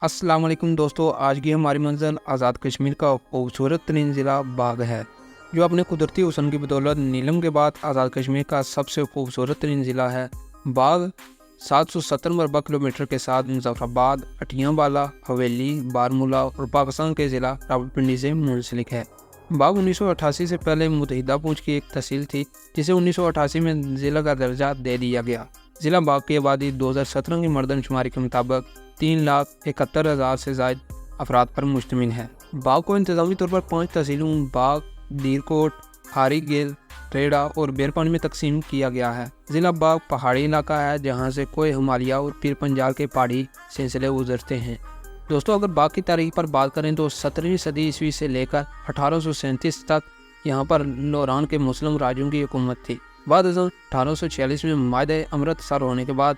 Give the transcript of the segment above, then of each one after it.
अस्सलाम वालेकुम दोस्तों, आज की हमारी मंजिल आज़ाद कश्मीर का खूबसूरत तरीन ज़िला बाग है, जो अपने कुदरती हुस्न की बदौलत नीलम के बाद आज़ाद कश्मीर का सबसे खूबसूरत तरीन ज़िला है। बाग 770 मरबा किलोमीटर के साथ मुजफ्फराबाद, अटियाबाला, हवेली, बारामूला और पाकिस्तान के ज़िला रावलपिंडी से मुंसलिक है। बाग 1988 से पहले मुतहिदा पूंछ की एक तहसील थी, जिसे 1988 में ज़िला का दर्जा दे दिया गया। ज़िला बाग की आबादी 2017 की मरदमशुमारी के मुताबिक 3,71,000 से ज़ायद अफराद पर मुश्तमिल है। बाग को इंतज़ामी तौर पर 5 तहसीलों बाग, दीरकोट, हारी गेल, रेड़ा और बेरपानी में तकसीम किया गया है। ज़िला बाग पहाड़ी इलाका है, जहाँ से कोई हिमालय और पीर पंजाल के पहाड़ी सिलसिले गुजरते हैं। दोस्तों, अगर बाग की तारीख पर बात करें तो 17वीं सदी ईस्वी से लेकर 1837 तक यहाँ पर लोरान के मुस्लिम राजों की हुकूमत थी। बाद 1846 में माहिदे अमृतसर होने के बाद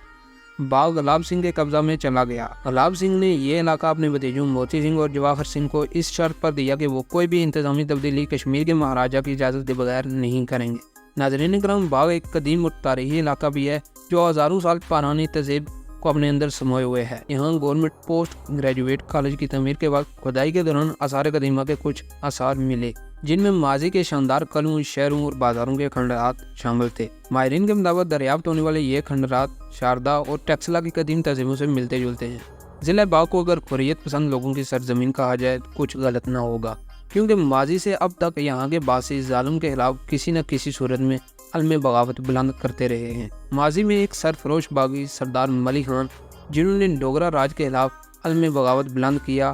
बाग गुलाब सिंह के कब्जा में चला गया। गुलाब सिंह ने यह इलाका अपने भतीजों मोती सिंह और जवाहर सिंह को इस शर्त पर दिया कि वो कोई भी इंतजामी तब्दीली कश्मीर के महाराजा की इजाज़त के बगैर नहीं करेंगे। नाज़रीन इकराम, बाग एक कदीम और तारीखी इलाका भी है, जो हज़ारों साल पुरानी तहज़ीब को अपने अंदर समोए हुए है। यहाँ गवर्नमेंट पोस्ट ग्रेजुएट कॉलेज की तमीर के वक्त खुदाई के दौरान आसार कदीमा के कुछ आसार मिले, जिनमें माजी के शानदार कलों, शहरों और बाजारों के खंडरात शामिल थे। माहिरीन के मुताबिक दरियाफ्त होने वाले ये खंडरात शारदा और टेक्सला की कदीम तहजीबों से मिलते जुलते हैं। ज़िला बाग को अगर हुर्रियत पसंद लोगों की सरजमीन कहा जाए तो कुछ गलत ना होगा, क्योंकि माजी से अब तक यहाँ के बासी जालिम के खिलाफ किसी न किसी सूरत में अलम बगावत बुलंद करते रहे हैं। माजी में एक सरफरोश बागी सरदार मलिक खान, जिन्होंने डोगरा राज के खिलाफ अलम बगावत बुलंद किया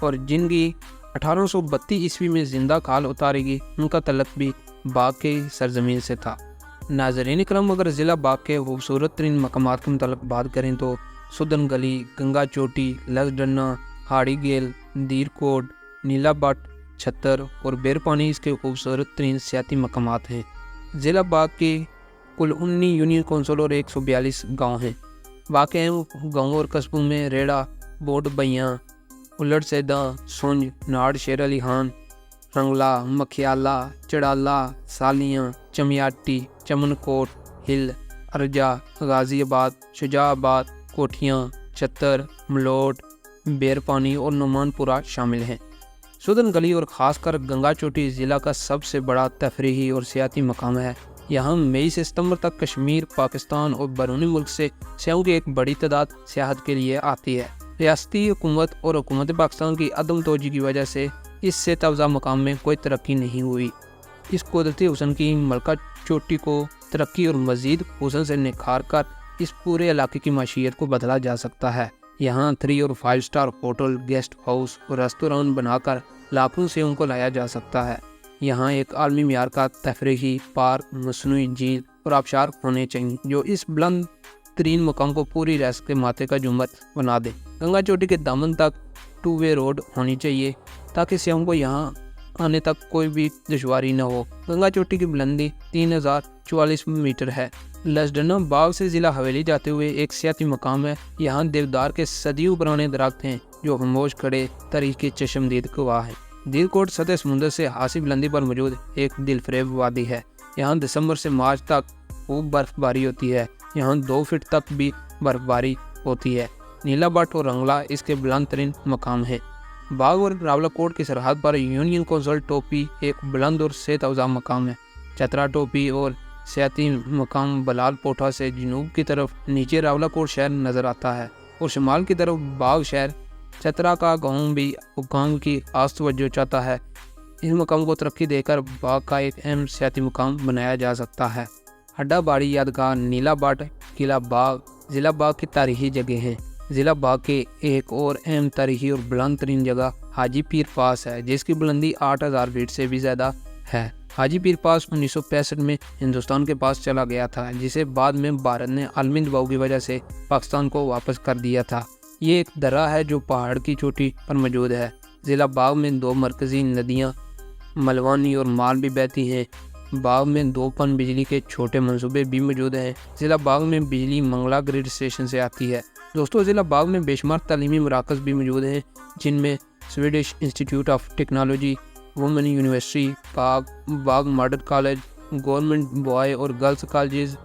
और जिनकी 1832 ईस्वी में जिंदा खाल उतारेगी, उनका तलक भी बाग के सरजमीन से था। नाज़रीन इकराम, अगर ज़िला बाग के खूबसूरत तरीन मकामात के मुताबिक बात करें तो सुदन गली, गंगा चोटी, लसडन्ना, हाड़ी गेल, दीरकोट, नीला बट, छत्तर और बेरपानी इसके खूबसूरत तरीन सियाती मकामात हैं। ज़िला बाग के कुल 19 यूनियन कौंसिल और 142 गाँव हैं। वाक़ गाँव और कस्बों में रेड़ा, बोट बइयाँ, उलट सैदा, सुंज, नाड़ शेर अली खान, रंगला, मखियाला, चड़ाला, सालियाँ, चमियाटी, चमनकोट, हिल, अरजा, गाज़ियाबाद, शुजाबाद, कोठियाँ, चत्तर, मलोट, बेरपानी और नुमानपुरा शामिल हैं। सुदन गली और ख़ासकर गंगा चोटी ज़िला का सबसे बड़ा तफरीही और सियाती मकाम है। यहाँ मई से सितंबर तक कश्मीर, पाकिस्तान और बैरूनी मुल्क से सयाहों की एक बड़ी तादाद सियाहत के लिए आती है। रियासती हुकूमत और हुकूमत पाकिस्तान की अदम तवज्जो की वजह से इससे तवज़ा मकाम में कोई तरक्की नहीं हुई। इस कुदरती हुस्न की मलका चोटी को तरक्की और मज़ीद हुस्न से निखार कर इस पूरे इलाके की माशियत को बदला जा सकता है। यहाँ 3 और 5 स्टार होटल, गेस्ट हाउस और रेस्तोरां बनाकर लाखों से उनको लाया जा सकता है। यहाँ एक आलमी मियार का तफरीही पार्क, मसनूई झील और आबशार होने चाहिए, जो इस बुलंद तरीन मकाम को पूरी रियासत के माथे का जुम्मत बना दे। गंगा चोटी के दामन तक 2 वे रोड होनी चाहिए, ताकि सयाहों को यहाँ आने तक कोई भी दुश्वारी न हो। गंगा चोटी की बुलंदी 3044 मीटर है। लसडन्ना बाग से ज़िला हवेली जाते हुए एक सियाती मकाम है। यहाँ देवदार के सदियों पुराने दरख्त हैं, जो खामोश खड़े तारीख के चश्मदीद गवाह हैं। दीरकोट सतह समुद्र से हासी बुलंदी पर मौजूद एक दिलफरेब वादी है। यहाँ दिसंबर से मार्च तक खूब बर्फबारी होती है। यहाँ 2 फीट तक भी बर्फबारी होती है। नीला बट और रंगला इसके बुलंद तरीन मकाम है। बाग और रावलाकोट की सरहद पर यूनियन कौंसिल टोपी एक बुलंद और सेहत अफ़ज़ा मकाम है। चतरा टोपी और सियाती मकाम बलाल पोठा से जनूब की तरफ नीचे रावलाकोट शहर नज़र आता है और शुमाल की तरफ बाग शहर। चतरा का गाँव भी हुकाम की खास तवज्जो चाहता है। इस मकाम को तरक्की देकर बाग का एक अहम सियाती मकाम बनाया जा सकता है। हड्डा बाड़ी यादगार, नीला बाट, किला बाग ज़िला बाग की तारीखी जगह हैं। ज़िला बाग के एक और अहम तारीखी और बुलंद तरीन जगह हाजी पीर पास है, जिसकी बुलंदी 8000 फीट से भी ज़्यादा है। हाजी पीर पास 1965 में हिंदुस्तान के पास चला गया था, जिसे बाद में भारत ने आलमी दबाव की वजह से पाकिस्तान को वापस कर दिया था। ये एक दर्रा है जो पहाड़ की चोटी पर मौजूद है। ज़िला बाग में 2 मरकज़ी नदियाँ मलवानी और माल भी बहती हैं। बाग में 2 पन बिजली के छोटे मंसूबे भी मौजूद हैं। ज़िला बाग में बिजली मंगला ग्रिड स्टेशन से आती है। दोस्तों, ज़िला बाग में बेशुमार तालीमी मराकज़ भी मौजूद हैं, जिनमें Swedish institute of technology, women university Bagh model college, government boy और गर्ल्स कॉलेज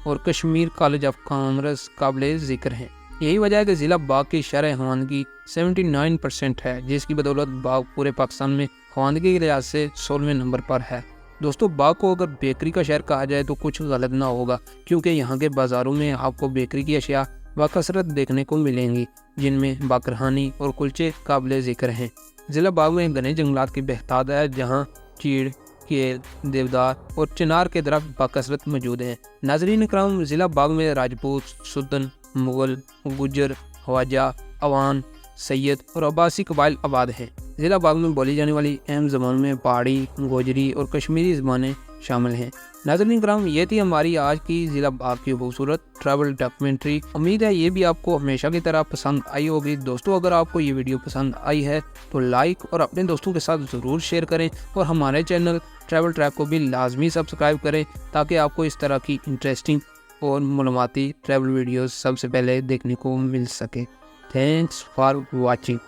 और कश्मीर कॉलेज ऑफ कॉमर्स काबिल ज़िक्र हैं। यही वजह है कि ज़िला बाग की शरह खवानगी 79% है, जिसकी बदौलत बाग पूरे पाकिस्तान में खवानगी के लिहाज से 16वें नंबर पर है। दोस्तों, बाग को अगर बेकरी का शहर कहा जाए तो कुछ गलत ना होगा, क्योंकि यहाँ के बाज़ारों में आपको बेकरी की अशिया बाकसरत देखने को मिलेंगी, जिनमें बाकरहानी और कुलचे काबिल ज़िक्र हैं। ज़िला बाग में घने जंगलात की बहताद है, जहाँ चीड़, केल, देवदार और चिनार के दरख्त बाकसरत मौजूद हैं। नाज़रीन इकराम, ज़िला बाग में राजपूत, सुदन, मुग़ल, गुज्जर, ख्वाजा, अवान, सैयद और अब्बासी कबाइल आबाद हैं। ज़िला बाग में बोली जाने वाली अहम ज़बानों में पहाड़ी, गोजरी और कश्मीरी ज़बानें शामिल हैं। नाज़रीन करम, ये थी हमारी आज की ज़िला बाग की खूबसूरत ट्रैवल डॉक्यूमेंट्री। उम्मीद है ये भी आपको हमेशा की तरह पसंद आई होगी। दोस्तों, अगर आपको ये वीडियो पसंद आई है तो लाइक और अपने दोस्तों के साथ ज़रूर शेयर करें, और हमारे चैनल ट्रैवल ट्रैक को भी लाजमी सब्सक्राइब करें, ताकि आपको इस तरह की इंटरेस्टिंग और मालूमाती ट्रैवल वीडियोस सबसे पहले देखने को मिल सके। Thanks for watching.